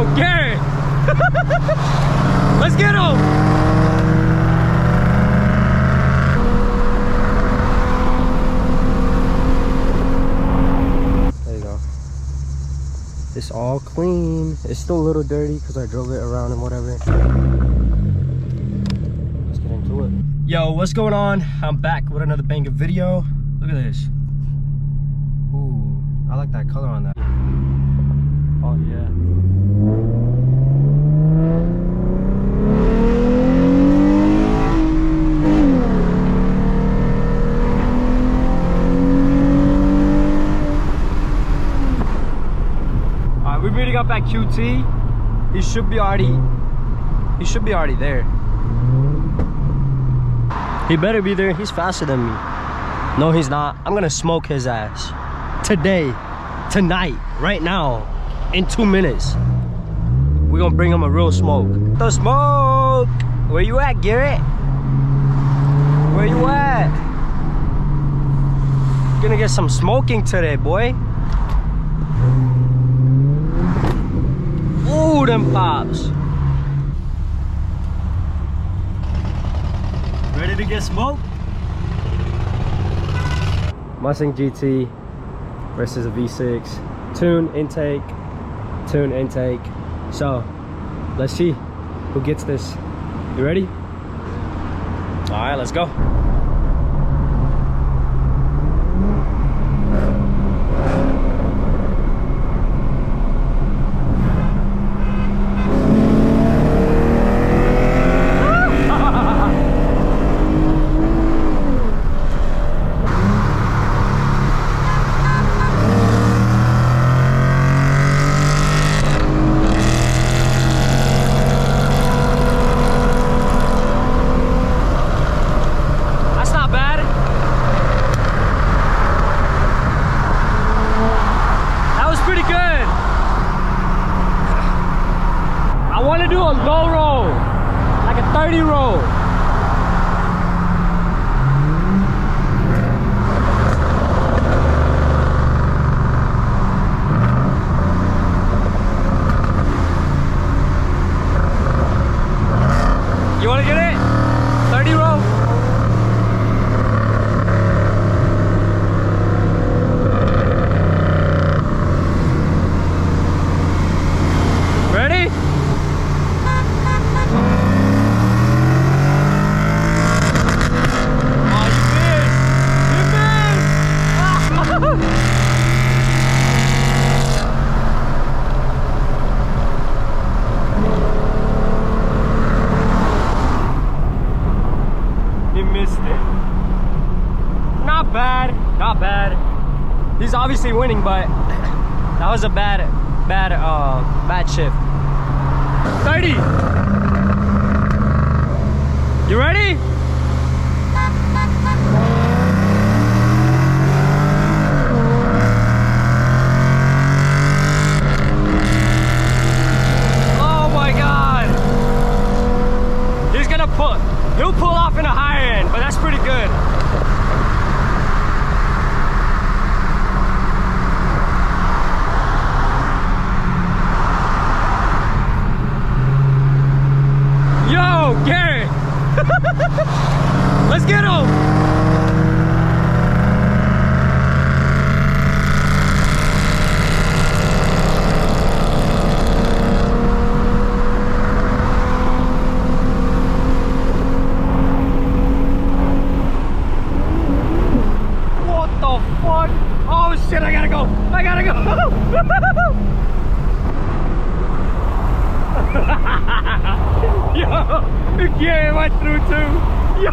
Yo, Garrett! Let's get him! There you go. It's all clean. It's still a little dirty because I drove it around and whatever. Let's get into it. Yo, what's going on? I'm back with another banger video. Look at this. Ooh, I like that color on that. Oh yeah. Alright, we're meeting up at QT. He should be already there. He better be there. He's faster than me. No, he's not. I'm gonna smoke his ass. Today, tonight, right now, in 2 minutes. We're gonna bring him a real smoke. The smoke! Where you at, Garrett? Where you at? Gonna get some smoking today, boy. Ooh, them pops. Ready to get smoked? Mustang GT versus a V6. Tune intake. So, let's see who gets this. You ready? All right, let's go. Do a low roll, like a 30 roll. You want to get it? 30 roll. Ready? Not bad. He's obviously winning, but that was a bad shift. 30. You ready? Oh my God. He's gonna he'll pull off in a higher end, but that's pretty good. Yo, Garrett! Let's get him! What the fuck? Oh shit, I gotta go! I gotta go! Yo, Garrett went through too. Yo.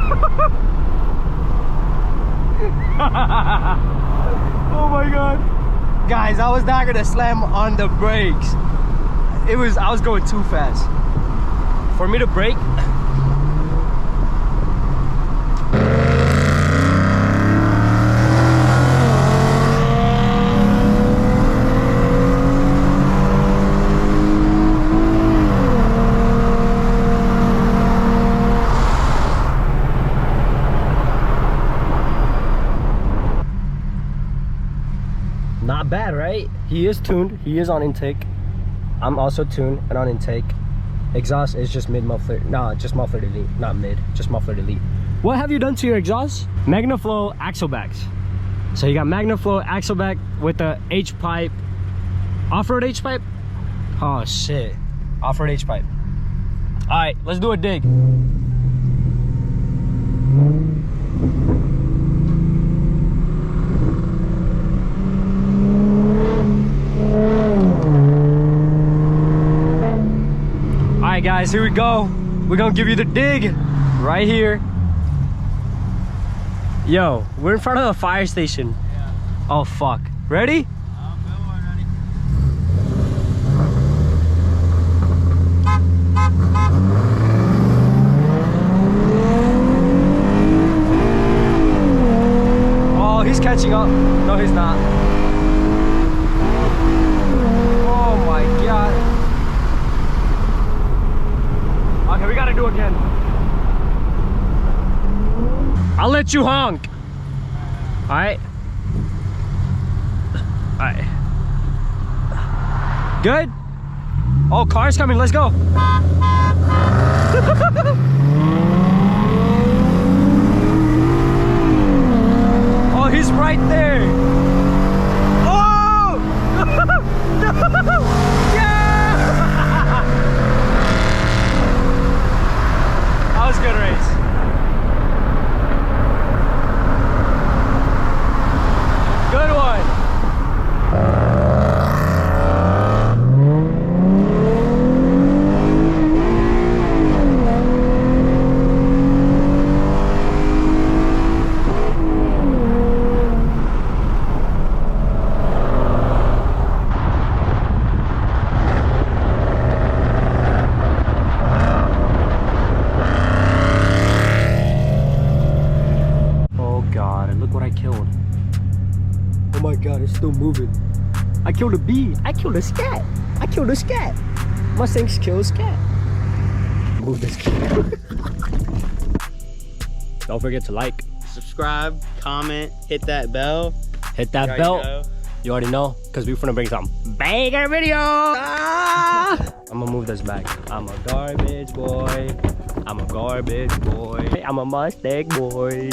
Oh my God. Guys, I was not gonna slam on the brakes. I was going too fast. For me to brake. Not bad, right? He is tuned. He is on intake. I'm also tuned and on intake. Exhaust is just mid muffler. Nah, just muffler delete, not mid, just muffler delete. What have you done to your exhaust? MagnaFlow axle backs. So you got MagnaFlow axle back with the H pipe, off-road H pipe. Oh shit, off-road H pipe. All right, let's do a dig. Alright guys, here we go. We're gonna give you the dig right here. Yo, we're in front of the fire station. Yeah. Oh fuck. Ready? Ready. Oh, he's catching up. No, he's not. Oh my god. Okay, we gotta do it again. I'll let you honk. Alright. Alright. Good? Oh, car's coming, let's go. Oh, he's right there. Oh! Yeah! That was a good race. Good one. Oh my god, it's still moving. I killed a bee. I killed a scat. I killed a scat. Mustangs kill a scat. Move this kid. Don't forget to like, subscribe, comment, hit that bell. Hit that bell. You already know, because we're gonna bring some banger videos. Ah! I'm gonna move this back. I'm a garbage boy. I'm a garbage boy. I'm a Mustang boy.